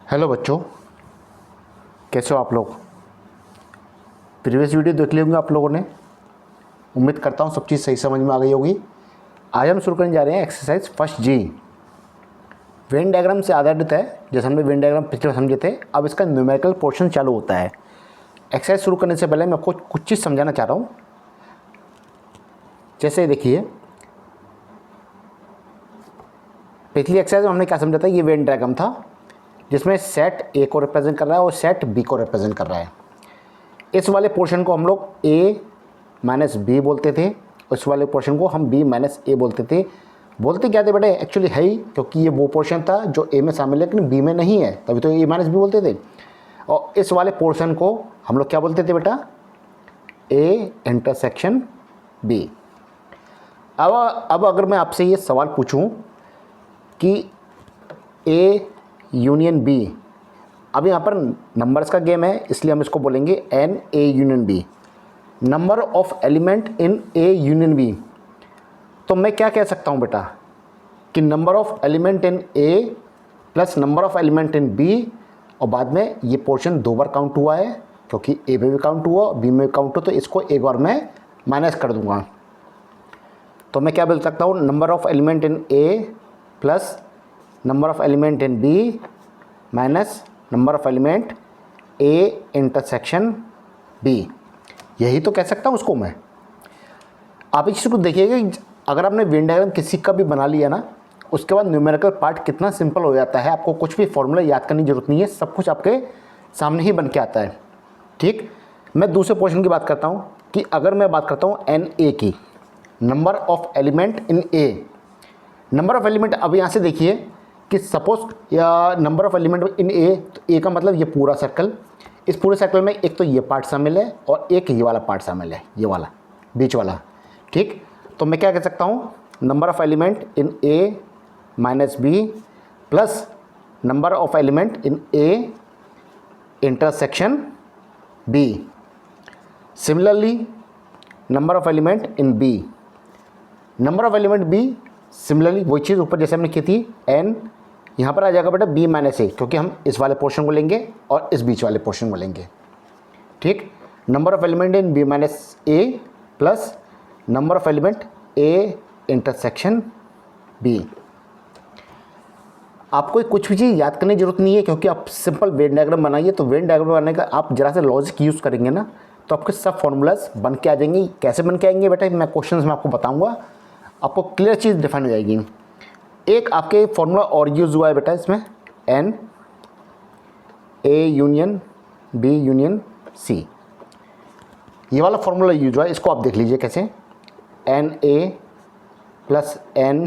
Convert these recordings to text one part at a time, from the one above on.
Hello बच्चों, कैसे हो आप लोग। प्रीवियस वीडियो देख ली होंगे आप लोगों ने। उम्मीद करता हूँ सब चीज़ सही समझ में आ गई होगी। आज हम शुरू करने जा रहे हैं एक्सरसाइज फर्स्ट जी। वेन डायग्राम से आधारित है, जैसे हमने वेन डायग्राम पिछले बार समझे थे। अब इसका न्यूमेरिकल पोर्शन चालू होता है। एक्सरसाइज शुरू करने से पहले मैं आपको कुछ चीज़ समझाना चाह रहा हूँ। जैसे देखिए, पिछली एक्सरसाइज में हमने क्या समझा था, ये वेन डायग्राम था जिसमें सेट ए को रिप्रेजेंट कर रहा है और सेट बी को रिप्रेजेंट कर रहा है। इस वाले पोर्शन को हम लोग ए माइनस बी बोलते थे, उस वाले पोर्शन को हम बी माइनस ए बोलते थे। बोलते क्या थे बेटे, एक्चुअली है ही, क्योंकि ये वो पोर्शन था जो ए में शामिल है लेकिन बी में नहीं है, तभी तो ए माइनस बी बोलते थे। और इस वाले पोर्शन को हम लोग क्या बोलते थे बेटा, ए इंटरसेक्शन बी। अब अगर मैं आपसे ये सवाल पूछूं कि ए यूनियन बी, अब यहाँ पर नंबर्स का गेम है इसलिए हम इसको बोलेंगे n A union B, number of element in A union B. तो मैं क्या कह सकता हूँ बेटा कि number of element in A plus number of element in B, और बाद में ये पोर्शन दो बार काउंट हुआ है क्योंकि ए में भी काउंट हुआ बी में भी काउंट हुआ, तो इसको एक बार मैं माइनस कर दूंगा। तो मैं क्या बोल सकता हूँ, number of element in A plus number of element in B minus number of element A intersection B. यही तो कह सकता हूँ उसको मैं। आप इस चीज़ को देखिएगा, अगर आपने वेन डायग्राम किसी का भी बना लिया ना, उसके बाद न्यूमेरिकल पार्ट कितना सिंपल हो जाता है। आपको कुछ भी फॉर्मूला याद करने की जरूरत नहीं है, सब कुछ आपके सामने ही बन के आता है। ठीक, मैं दूसरे पोर्शन की बात करता हूँ कि अगर मैं बात करता हूँ एन ए की, number of element in A, number of element, अब यहाँ से देखिए कि सपोज या नंबर ऑफ एलिमेंट इन ए, तो ए का मतलब ये पूरा सर्कल, इस पूरे सर्कल में एक तो ये पार्ट शामिल है और एक ये वाला पार्ट शामिल है, ये वाला बीच वाला। ठीक, तो मैं क्या कह सकता हूँ, number of element in A minus B plus number of element in A intersection B. Similarly number of element in B, number of element B, similarly वही चीज़ ऊपर जैसे हमने की थी, एन यहाँ पर आ जाएगा बेटा बी माइनस ए, क्योंकि हम इस वाले पोर्शन को लेंगे और इस बीच वाले पोर्शन को लेंगे। ठीक, number of element in B minus A plus number of element A intersection B. आपको कुछ भी चीज़ याद करने की जरूरत नहीं है, क्योंकि आप सिंपल वेन डायग्राम बनाइए, तो वेन डायग्राम बनाने का आप जरा से लॉजिक यूज़ करेंगे ना, तो आपके सब फॉर्मूलाज बन के आ जाएंगे। कैसे बन के आएंगे बेटा, मैं क्वेश्चंस में आपको बताऊंगा, आपको क्लियर चीज़ डिफाइन हो जाएगी। एक आपके फॉर्मूला और यूज़ हुआ है बेटा इसमें, n A union B union C, ये वाला फॉर्मूला यूज हुआ है। इसको आप देख लीजिए कैसे, n A plus n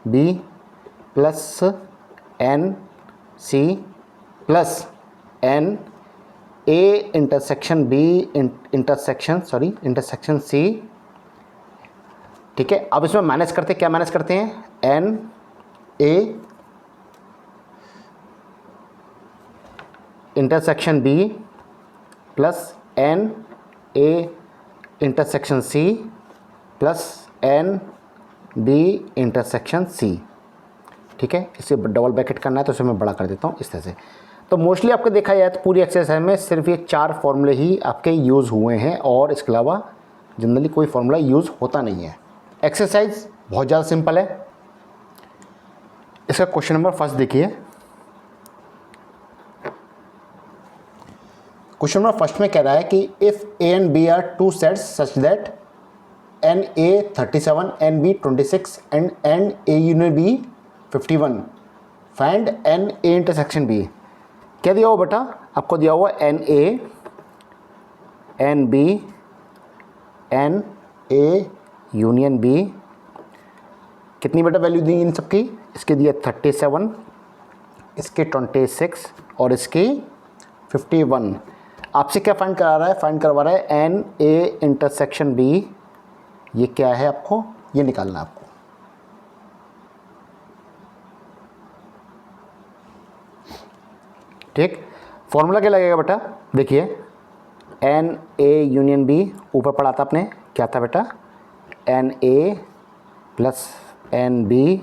B plus n C plus n A intersection B intersection C. ठीक है, अब इसमें माइनस करते क्या माइनस करते हैं, n A intersection B plus n A intersection C plus n B intersection C. ठीक है, इसे डबल ब्रैकेट करना है तो इसे मैं बड़ा कर देता हूँ इस तरह से। तो मोस्टली आपको देखा जाए तो पूरी एक्सरसाइज में सिर्फ ये 4 फॉर्मूले ही आपके यूज़ हुए हैं, और इसके अलावा जनरली कोई फॉर्मूला यूज़ होता नहीं है। एक्सरसाइज बहुत ज़्यादा सिंपल है। इसका क्वेश्चन नंबर फर्स्ट देखिए। क्वेश्चन नंबर फर्स्ट में कह रहा है कि if A and B are two sets such that n A 37 n B 26 and n A union B 51, find n A intersection B. क्या दिया हुआ बेटा, आपको दिया हुआ n A n B n A union B, कितनी बेटा value दी इन सबकी, इसके दिया 37, इसके 26 और इसकी 51। आपसे क्या फाइंड करा रहा है, फाइंड करवा रहा है एन ए इंटरसेक्शन बी। ये क्या है आपको, ये निकालना है आपको। ठीक, फॉर्मूला क्या लगेगा बेटा, देखिए एन ए यूनियन बी, ऊपर पढ़ा था आपने, क्या था बेटा, n A plus n B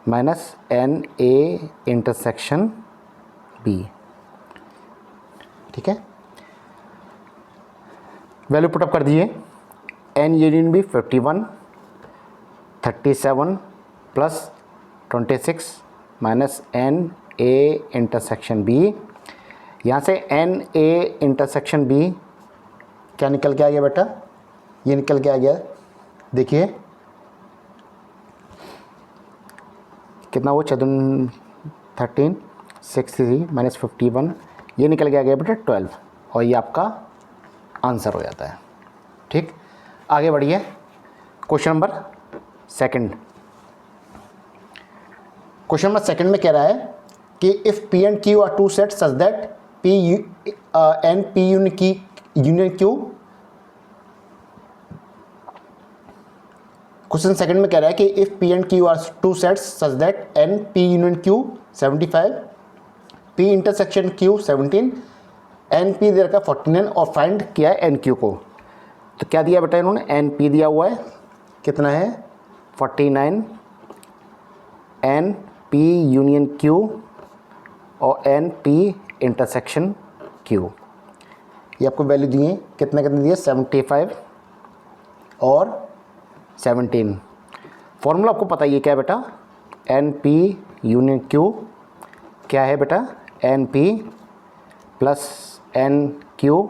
minus n A intersection B. ठीक है, वैल्यू पुटअप कर दिए। N union B 51, 37 plus 26 minus n A intersection B. यहाँ से एन ए इंटरसेक्शन बी क्या निकल के आ गया बेटा? ये निकल के आ गया, देखिए कितना वो 13 63 माइनस 51, ये निकल के आ गया बेटा 12, और ये आपका आंसर हो जाता है। ठीक, आगे बढ़िए। Question number second. Question number second में कह रहा है कि if P and Q are two set such that P and P union Q. Question second में कह रहा है कि if P and Q are two sets such that n P union Q 75, P intersection Q 17, n P दे रखा 49 और find किया है एन क्यू को। तो क्या दिया बेटा इन्होंने? एन पी दिया हुआ है, कितना है 49, एन पी यूनियन क्यू और एन पी इंटरसेक्शन क्यू। ये आपको वैल्यू दिए, कितने कितने दिए? 75 और 17। फॉर्मूला आपको पता ही है क्या है बेटा? एन पी यूनियन क्यू क्या है बेटा? N P plus n Q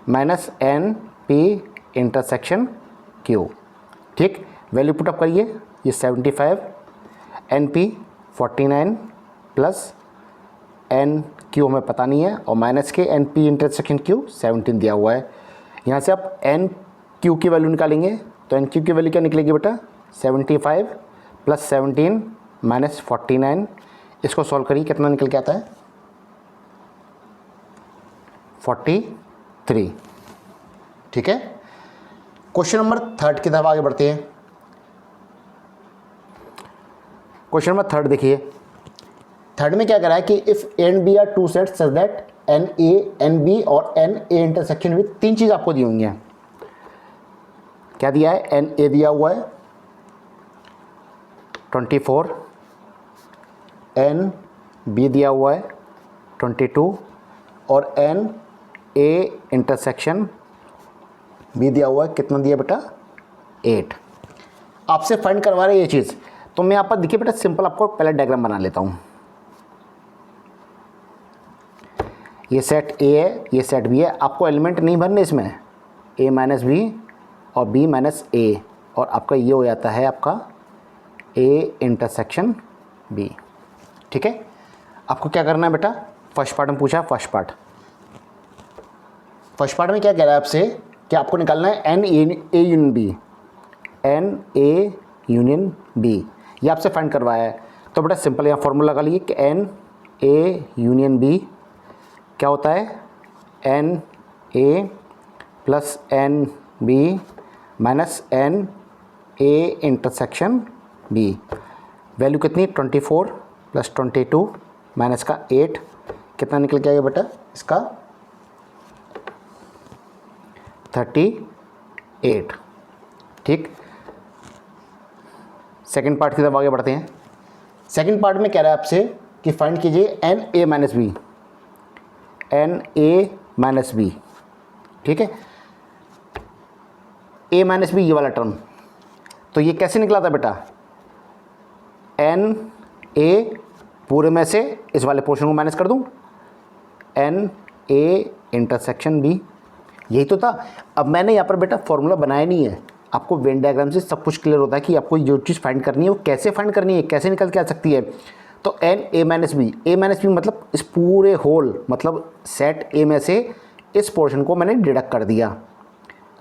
minus n P intersection Q. ठीक, वैल्यू पुटअप करिए। ये 75 n P 49 plus n Q हमें पता नहीं है, और माइनस के एन पी इंटरसेक्शन क्यू 17 दिया हुआ है। यहाँ से आप एन क्यू की वैल्यू निकालेंगे तो एन क्यू की वैल्यू क्या निकलेगी बेटा? 75 प्लस 17 माइनस 49। इसको सॉल्व करिए, कितना निकल के आता है? 43। ठीक है, क्वेश्चन नंबर थर्ड की तरफ आगे बढ़ते हैं। क्वेश्चन नंबर थर्ड देखिए। थर्ड में क्या करा है कि if n B are two set such that n A n B और एन ए इंटरसेक्शन भी, तीन चीज़ आपको दी हुई हैं। क्या दिया है? एन ए दिया हुआ है 24, एन बी दिया हुआ है 22 और एन ए इंटरसेक्शन बी दिया हुआ है, कितना दिया बेटा? 8। आपसे फाइंड करवा रहे हैं ये चीज़, तो मैं यहाँ पर देखिए बेटा सिंपल आपको पहले डायग्राम बना लेता हूँ। ये सेट ए है, ये सेट बी है, आपको एलिमेंट नहीं भरने इसमें, ए माइनस बी और बी माइनस ए, और आपका ये हो जाता है आपका ए इंटरसेक्शन बी। ठीक है, आपको क्या करना है बेटा? फर्स्ट पार्ट में पूछा, फर्स्ट पार्ट में क्या कह रहा है आपसे कि आपको निकालना है n A union B, n A union B, ये आपसे फाइंड करवाया है। तो बेटा सिंपल यहाँ फॉर्मूला लगा लीजिए कि एन ए यूनियन बी क्या होता है? N A plus n B minus n A intersection B. Value कितनी? 24 प्लस 22 माइनस का 8, कितना निकल के आएगा बेटा इसका? 38। ठीक, सेकेंड पार्ट की तरफ आगे बढ़ते हैं। सेकेंड पार्ट में कह रहा है आपसे कि फाइंड कीजिए n A minus B, n A minus B. ठीक है, ए माइनस बी ये वाला टर्म, तो ये कैसे निकला था बेटा? एन ए पूरे में से इस वाले पोर्शन को माइनस कर दूं, एन ए इंटरसेक्शन बी, यही तो था। अब मैंने यहाँ पर बेटा फॉर्मूला बनाया नहीं है, आपको वेन डायग्राम से सब कुछ क्लियर होता है कि आपको जो चीज़ फाइंड करनी है वो कैसे फाइंड करनी है, कैसे निकल के आ सकती है। तो एन ए माइनस बी मतलब इस पूरे होल मतलब सेट ए में से इस पोर्शन को मैंने डिडक्ट कर दिया,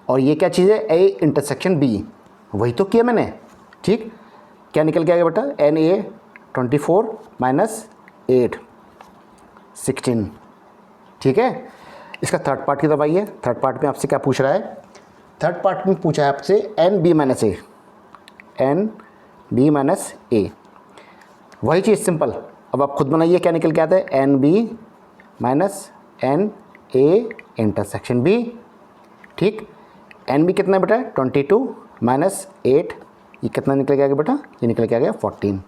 और ये क्या चीज़ है? ए इंटरसेक्शन बी, वही तो किया मैंने। ठीक, क्या निकल के आ गया बेटा? N A 24 minus 8 16। ठीक है, इसका थर्ड पार्ट की तरफ आइए। थर्ड पार्ट में आपसे क्या पूछ रहा है? थर्ड पार्ट में पूछा है आपसे एन बी माइनस ए, एन बी माइनस ए, वही चीज़ सिंपल। अब आप खुद बनाइए, क्या निकल के आता है? N B minus n A intersection B. ठीक, एन बी कितना बेटा? 22 माइनस 8, ये कितना निकल के आ गया बेटा? ये निकल के आ गया 14।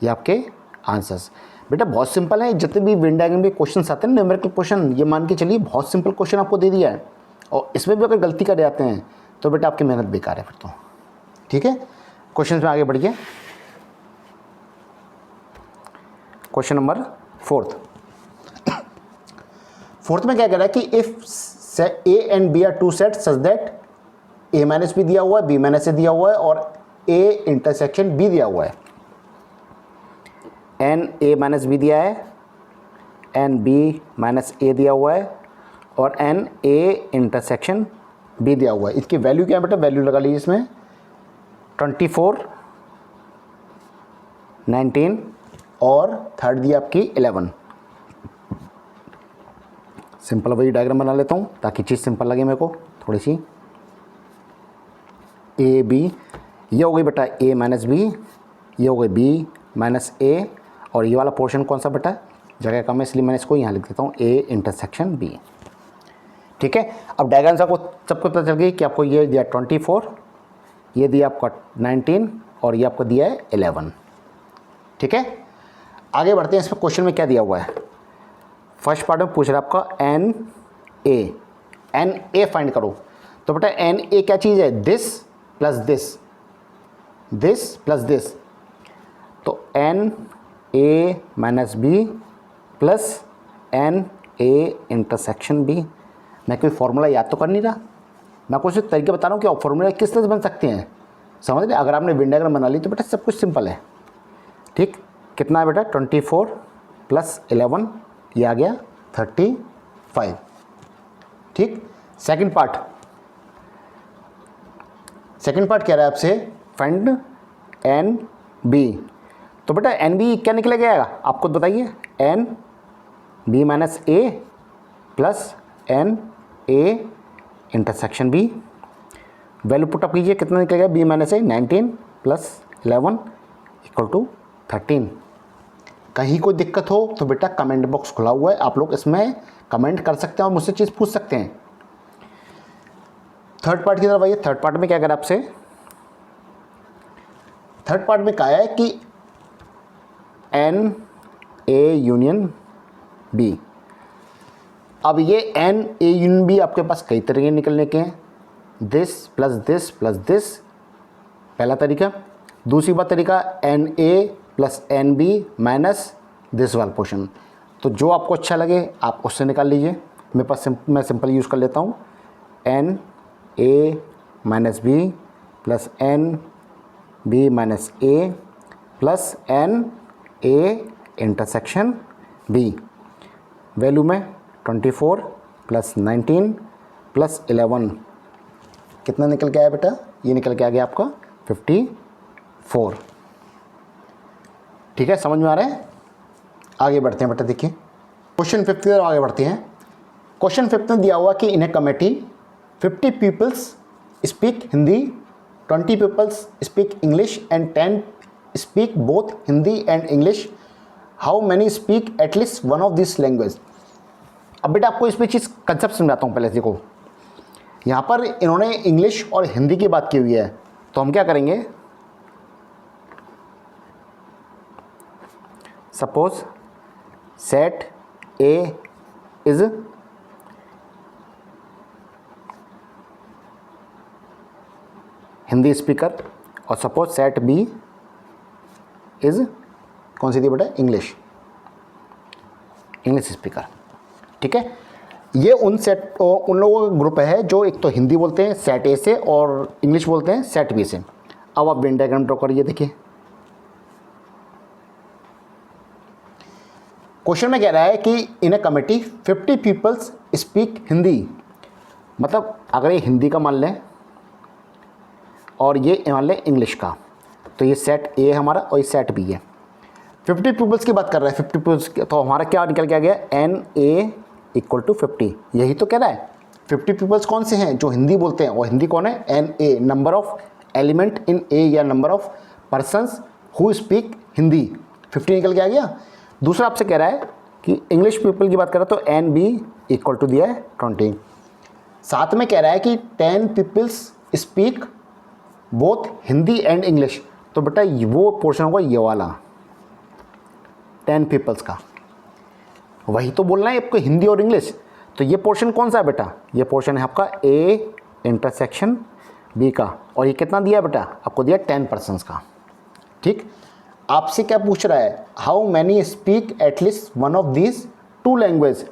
ये आपके आंसर्स। बेटा बहुत सिंपल है, जितने भी वेन डायग्राम में क्वेश्चन आते हैं न्यूमेरिकल क्वेश्चन, ये मान के चलिए बहुत सिंपल क्वेश्चन आपको दे दिया है और इसमें भी अगर गलती कर जाते हैं तो बेटा आपकी मेहनत बेकार है फिर तो। ठीक है, क्वेश्चन में आगे बढ़िए। क्वेश्चन नंबर फोर्थ में क्या कह रहा है कि if A and B are two set such that A minus B दिया हुआ है, बी माइनस ए दिया हुआ है और ए इंटरसेक्शन बी दिया हुआ है। एन ए माइनस बी दिया है, एन बी माइनस ए दिया हुआ है और एन ए इंटरसेक्शन बी दिया हुआ है। इसकी वैल्यू क्या है बेटा, वैल्यू लगा लीजिए इसमें 24, 19 और थर्ड दी आपकी 11। सिंपल वही डायग्राम बना लेता हूँ ताकि चीज़ सिंपल लगे मेरे को थोड़ी सी। ए बी, ये हो गई बेटा ए माइनस बी, ये हो गई बी माइनस ए और ये वाला पोर्शन कौन सा बेटा, जगह कम है इसलिए मैंने इसको यहाँ लिख देता हूँ ए इंटरसेक्शन बी। ठीक है, अब डायग्राम से आपको सबको पता चल गई कि आपको ये दिया 24, ये दिया आपका 19 और ये आपको दिया है 11। ठीक है, आगे बढ़ते हैं। इसमें क्वेश्चन में क्या दिया हुआ है, फर्स्ट पार्ट में पूछ रहा है आपका एन ए फाइंड करो। तो बेटा एन ए क्या चीज़ है, this plus this, this plus this, तो n A minus B plus n A intersection B. मैं कोई फॉर्मूला याद तो कर नहीं रहा, मैं कुछ तरीके बता रहा हूँ कि फॉर्मूला किस तरह से बन सकते हैं, समझ रहे। अगर आपने वेन डायग्राम बना ली तो बेटा सब कुछ सिंपल है। ठीक, कितना है बेटा 24 प्लस 11, ये आ गया 35। ठीक, सेकंड पार्ट कह रहा है आपसे फाइंड एन बी। तो बेटा एन बी क्या निकलेगा आपको बताइए, n B minus A plus n A intersection B. Value put up कीजिए, कितना निकलेगा B minus A, 19 plus 11 equal to 13। कहीं कोई दिक्कत हो तो बेटा कमेंट बॉक्स खुला हुआ है, आप लोग इसमें कमेंट कर सकते हैं और मुझसे चीज़ पूछ सकते हैं। थर्ड पार्ट की तरफ आइए। थर्ड पार्ट में क्या करा आपसे, थर्ड पार्ट में कहा है कि एन ए यूनियन बी। अब ये एन ए यूनियन बी आपके पास कई तरीके निकलने के हैं, this plus this plus this, पहला तरीका। दूसरी बात तरीका n A plus n B minus this वाला पोर्शन। तो जो आपको अच्छा लगे आप उससे निकाल लीजिए। मेरे पास मैं सिंपल यूज़ कर लेता हूँ, n A minus B plus n B minus A plus n A intersection B. Value में 24 प्लस 19 प्लस 11 कितना निकल के आया बेटा, ये निकल के आ गया आपका 54। ठीक है, समझ में आ रहा है। आगे बढ़ते हैं बेटा, देखिए क्वेश्चन 5 की तरफ आगे बढ़ते हैं। क्वेश्चन 5 में दिया हुआ कि in a committee 50 peoples speak Hindi, 20 peoples speak English and 10 speak both Hindi and English. How many speak at least one of this language. अब बेटा आपको इसमें चीज़ कंसेप्ट समझाता हूँ। पहले देखो, यहाँ पर इन्होंने इंग्लिश और हिंदी की बात की हुई है, तो हम क्या करेंगे, suppose set A is Hindi speaker और सपोज सेट बी इज कौन सी थी बेटा, इंग्लिश स्पीकर। ठीक है, ये उन लोगों का ग्रुप है जो एक तो हिंदी बोलते हैं सेट ए से और इंग्लिश बोलते हैं सेट बी से। अब आप वेन डायग्राम ड्रॉ करिए। देखिए क्वेश्चन में कह रहा है कि in a committee 50 peoples speak Hindi, मतलब अगर ये हिंदी का मान लें और ये मान लें इंग्लिश का, तो ये सेट ए हमारा और ये सेट बी है। 50 पीपल्स की बात कर रहा है, 50 पीपल्स तो हमारा क्या निकल के आ गया, एन ए इक्वल टू 50। यही तो कह रहा है 50 पीपल्स कौन से हैं, जो हिंदी बोलते हैं, और हिंदी कौन है, n A, number of element in A या number of persons who speak Hindi, 50 निकल के आ गया। दूसरा आपसे कह रहा है कि इंग्लिश पीपल की बात कर रहा है, तो एन बी इक्वल टू दिया है 20। साथ में कह रहा है कि 10 peoples speak both Hindi and English, तो बेटा वो पोर्शन होगा ये वाला, 10 पीपल्स का। वही तो बोलना है आपको, हिंदी और इंग्लिश। तो ये पोर्शन कौन सा है बेटा, ये पोर्शन है आपका ए इंटरसेक्शन बी का, और ये कितना दिया बेटा, आपको दिया 10 पर्सन्स का। ठीक, आपसे क्या पूछ रहा है, how many speak at least one of these 2 language.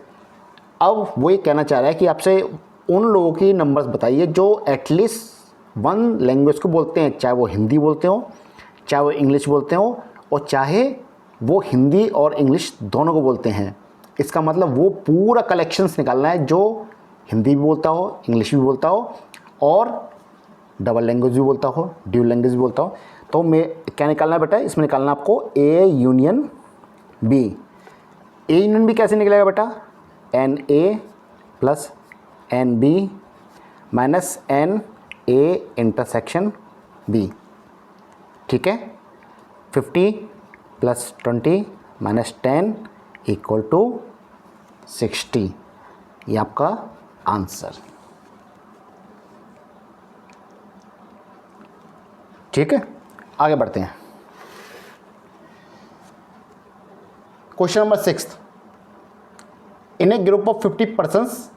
अब वो ये कहना चाह रहा है कि आपसे उन लोगों की नंबर्स बताइए जो एटलीस्ट 1 लैंग्वेज को बोलते हैं, चाहे वो हिंदी बोलते हो, चाहे वो इंग्लिश बोलते हो, और चाहे वो हिंदी और इंग्लिश दोनों को बोलते हैं। इसका मतलब वो पूरा कलेक्शंस निकालना है जो हिंदी भी बोलता हो, इंग्लिश भी बोलता हो, और डबल लैंग्वेज भी बोलता हो, ड्यूल लैंग्वेज भी बोलता हो। तो मैं क्या निकालना है बेटा, इसमें निकालना आपको A union B. A union B कैसे निकलेगा बेटा, n A plus n B minus n A intersection B. ठीक है, 50 प्लस 20 माइनस 10 इक्वल टू 60। ये आपका आंसर। ठीक है, आगे बढ़ते हैं। Question number 6, in A group of 50 persons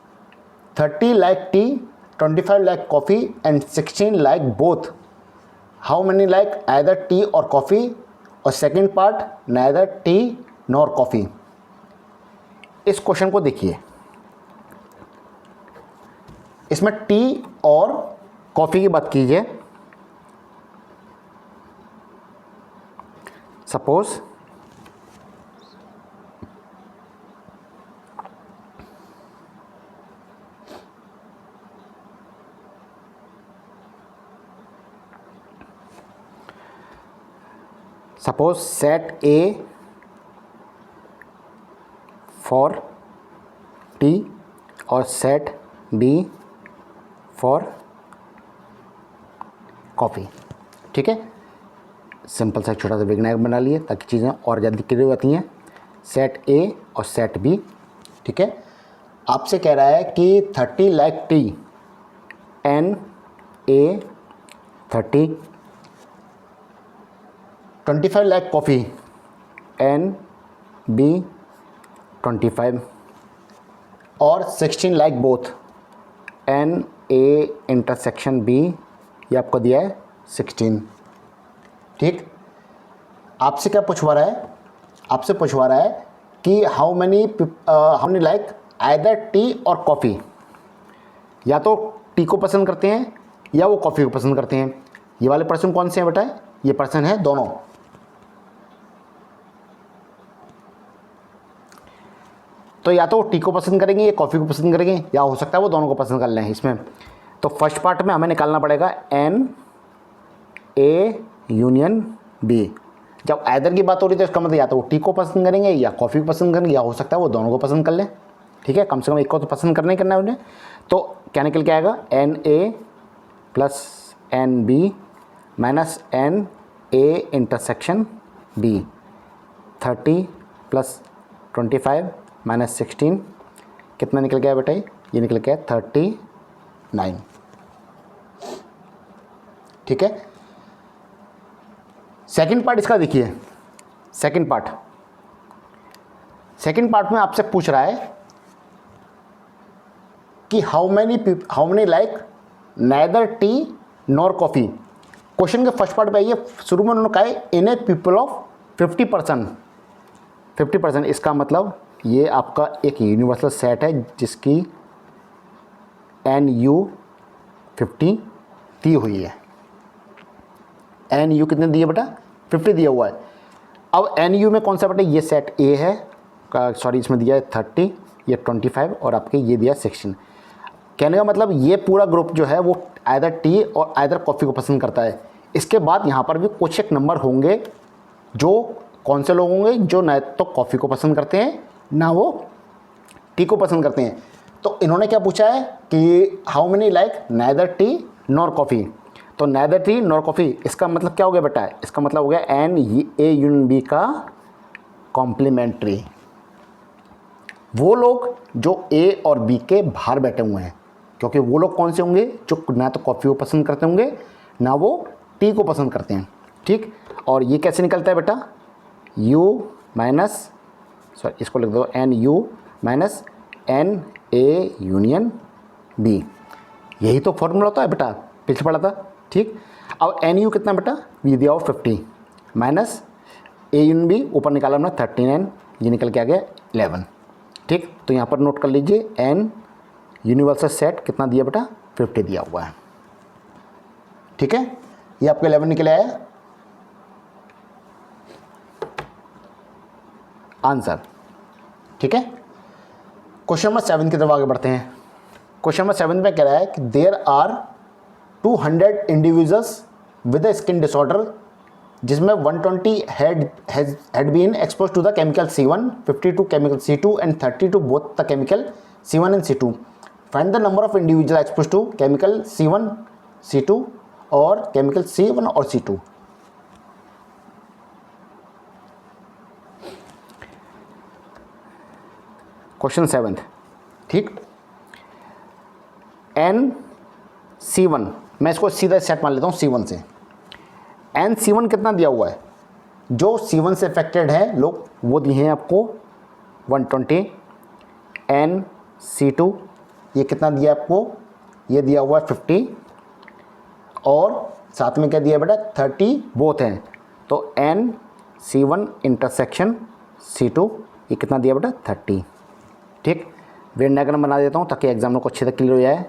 30 like T, 25 like coffee and 16 like both, how many like either T और कॉफ़ी, और second part neither T nor coffee. इस क्वेश्चन को देखिए, इसमें टी और कॉफ़ी की बात कीजिए। Suppose set A for T और सेट बी फॉर कॉफ़ी। ठीक है, सिंपल सा छोटा सा विग्नायक बना लिए ताकि चीज़ें और ज़्यादा क्लियर होती हैं। सेट ए और सेट बी। ठीक है, आपसे कह रहा है कि 30 like tea, n A 30, 25 like coffee, n B 25, और 16 like both, n A intersection B, ये आपको दिया है 16। ठीक, आपसे क्या पूछवा रहा है, आपसे पूछवा रहा है कि how many like either T और कॉफ़ी, या तो टी को पसंद करते हैं या वो कॉफ़ी को पसंद करते हैं। ये वाले पर्सन कौन से हैं बेटा, ये पर्सन है दोनों। तो या तो टी को पसंद करेंगे या कॉफ़ी को पसंद करेंगे, या हो सकता है वो दोनों को पसंद कर लें इसमें। तो फर्स्ट पार्ट में हमें निकालना पड़ेगा एन ए यूनियन बी। जब आइदर की बात हो रही है तो इसका मतलब या तो वो टी को पसंद करेंगे या कॉफ़ी को पसंद करेंगे, या हो सकता है वो दोनों को पसंद कर लें। ठीक है, कम से कम एक को तो पसंद करना ही करना है उन्हें। तो क्या निकल के आएगा, n A plus n B minus n A intersection B. 30 plus 25 minus 16 कितना निकल गया बेटा, ये निकल गया 39। ठीक है, सेकंड पार्ट इसका देखिए। सेकंड पार्ट में आपसे पूछ रहा है कि how many like neither T nor coffee. Question के फर्स्ट पार्ट में आइए, शुरू में उन्होंने कहा है इन ए पीपल ऑफ 50%। इसका मतलब ये आपका एक यूनिवर्सल सेट है जिसकी एन यू 50 दी हुई है। एन यू कितने दिए बेटा, 50 दिया हुआ है। अब एन यू में कौन सा बेटा, ये सेट ए है, सॉरी इसमें दिया है 30, ये 25 और आपके ये दिया 16। कहने का मतलब ये पूरा ग्रुप जो है वो आइदर टी और आइदर कॉफ़ी को पसंद करता है। इसके बाद यहाँ पर भी कुछ एक नंबर होंगे जो कौन से लोग होंगे जो ना तो कॉफ़ी को पसंद करते हैं ना वो टी को पसंद करते हैं। तो इन्होंने क्या पूछा है कि how many like neither T nor coffee. तो नाइदर टी नॉर कॉफ़ी इसका मतलब क्या हो गया बेटा, इसका मतलब हो गया एन ए यूनियन बी का कॉम्प्लीमेंट्री। वो लोग जो ए और बी के बाहर बैठे हुए हैं, क्योंकि वो लोग कौन से होंगे जो ना तो कॉफ़ी को पसंद करते होंगे ना वो टी को पसंद करते हैं। ठीक, और ये कैसे निकलता है बेटा, यू माइनस सॉरी इसको लिख दो n U minus n A union B. यही तो फॉर्मूला होता है बेटा, पीछे पढ़ा था। ठीक, अब एन यू कितना बेटा, ये दिया हो 50 माइनस ए यूनियन बी, ऊपर निकाला हमने 39, ये निकल के आ गया 11। ठीक, तो यहाँ पर नोट कर लीजिए एन यूनिवर्सल सेट कितना दिया बेटा, 50 दिया हुआ है। ठीक है, ये आपका 11 निकल आया आंसर। ठीक है, क्वेश्चन नंबर 7 की तरफ आगे बढ़ते हैं। क्वेश्चन नंबर 7 में कह रहा है कि there are 200 individuals with skin disorder, जिसमें 120 had been exposed to the chemical C1, 50 to chemical C2 and 30 to both the chemical C1 and C2. Find the number of individuals exposed to chemical C1, C2 और chemical C1 और C2। Question 7। ठीक, N C1, मैं इसको सीधा set मान लेता हूँ C1 से। एन C1 कितना दिया हुआ है, जो C1 से अफेक्टेड है लोग वो दिए हैं आपको 120। एन C2 ये कितना दिया आपको, ये दिया हुआ है 50 और साथ में क्या दिया बेटा 30 बोथ हैं, तो एन C1 इंटरसेक्शन C2 ये कितना दिया बेटा 30। ठीक, वेन डायग्राम बना देता हूँ ताकि एग्जाम को अच्छे से क्लियर हो जाए।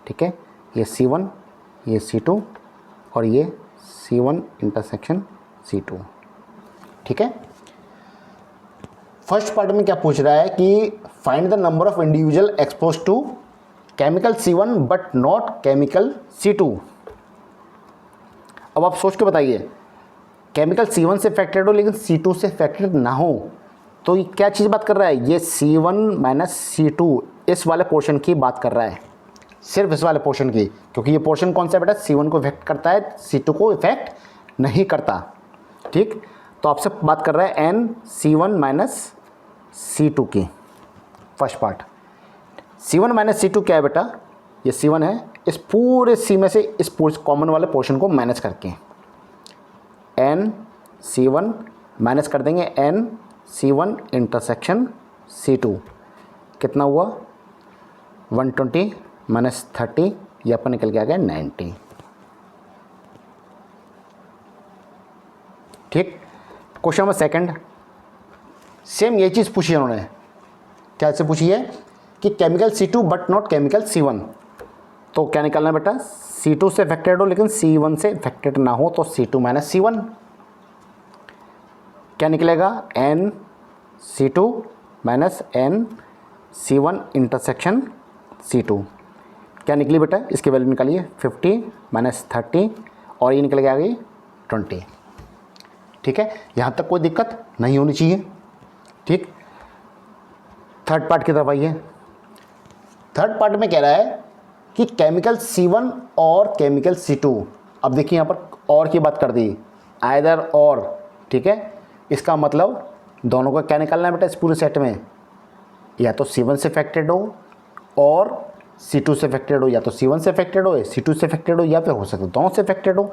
ठीक है, ये C1 ये C2 और ये C1 इंटरसेक्शन C2। ठीक है, फर्स्ट पार्ट में क्या पूछ रहा है कि find the number of individual expose to chemical C1 but not chemical C2। अब आप सोच के बताइए, केमिकल C1 से अफेक्टेड हो लेकिन C2 से अफेक्टेड ना हो, तो ये क्या चीज़ बात कर रहा है, ये C1 माइनस C2 इस वाले पोर्शन की बात कर रहा है, सिर्फ इस वाले पोर्शन की, क्योंकि ये पोर्शन कौन सा बेटा C1 को इफेक्ट करता है, C2 को इफेक्ट नहीं करता। ठीक, तो आपसे बात कर रहा है एन C1 माइनस C2 की। First part C1 minus C2 क्या है बेटा, ये C1 है, इस पूरे C में से इस पूरे कॉमन वाले पोर्शन को माइनस करके एन C1 माइनस कर देंगे एन C1 इंटरसेक्शन C2, कितना हुआ 120 माइनस 30, ये अपन निकल के आ गया 90। ठीक, क्वेश्चन नंबर 2, सेम ये चीज़ पूछी है उन्होंने, क्या से पूछी है कि chemical C2 but not chemical C1, तो क्या निकालना है बेटा, C2 से अफेक्टेड हो लेकिन C1 से अफेक्टेड ना हो, तो C2 माइनस C1 क्या निकलेगा, N C2 minus n C1 intersection C2, क्या निकली बेटा, इसकी वैल्यू निकालिए 50 माइनस 30 और ये निकल के आ गई 20। ठीक है, यहाँ तक कोई दिक्कत नहीं होनी चाहिए। ठीक, थर्ड पार्ट की तरफ आइए। थर्ड पार्ट में कह रहा है कि केमिकल C1 और केमिकल C2, अब देखिए यहाँ पर और की बात कर दी, आइदर और। ठीक है, इसका मतलब दोनों को क्या निकालना है बेटा इस पूरे सेट में, या तो C1 से अफेक्टेड हो और C2 से अफेक्टेड हो, या तो C1 से अफेक्टेड हो C2 से अफेक्टेड हो, या फिर हो सकता है दोनों से अफेक्टेड हो।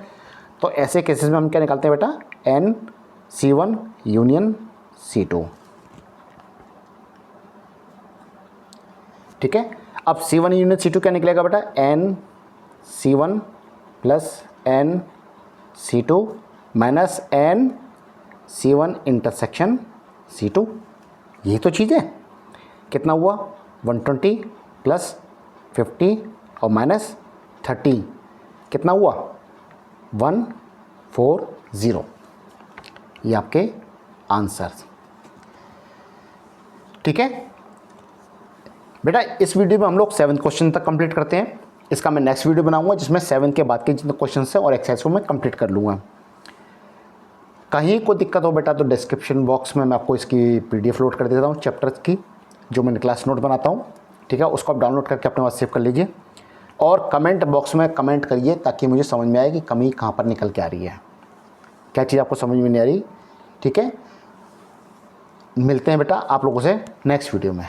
तो ऐसे केसेस में हम क्या निकालते हैं बेटा, एन C1 यूनियन C2। ठीक है, अब C1 यूनियन C2 क्या निकलेगा बेटा, n C1 plus n C2 minus n C1 intersection C2, यही तो चीज़ है। कितना हुआ 120 प्लस 50 और माइनस 30, कितना हुआ 140, ये आपके आंसर्स। ठीक है बेटा, इस वीडियो में हम लोग 7 क्वेश्चन तक कंप्लीट करते हैं। इसका मैं नेक्स्ट वीडियो बनाऊंगा जिसमें 7 के बाद के जितने क्वेश्चन है और एक्सरसाइज को मैं कंप्लीट कर लूँगा। कहीं कोई दिक्कत हो बेटा तो डिस्क्रिप्शन बॉक्स में मैं आपको इसकी PDF लोड कर देता हूँ चैप्टर्स की, जो मैंने क्लास नोट बनाता हूँ। ठीक है, उसको आप डाउनलोड करके अपने पास सेव कर लीजिए और कमेंट बॉक्स में कमेंट करिए ताकि मुझे समझ में आए कि कमी कहाँ पर निकल के आ रही है, क्या चीज़ आपको समझ में नहीं आ रही। ठीक है, मिलते हैं बेटा आप लोगों से नेक्स्ट वीडियो में।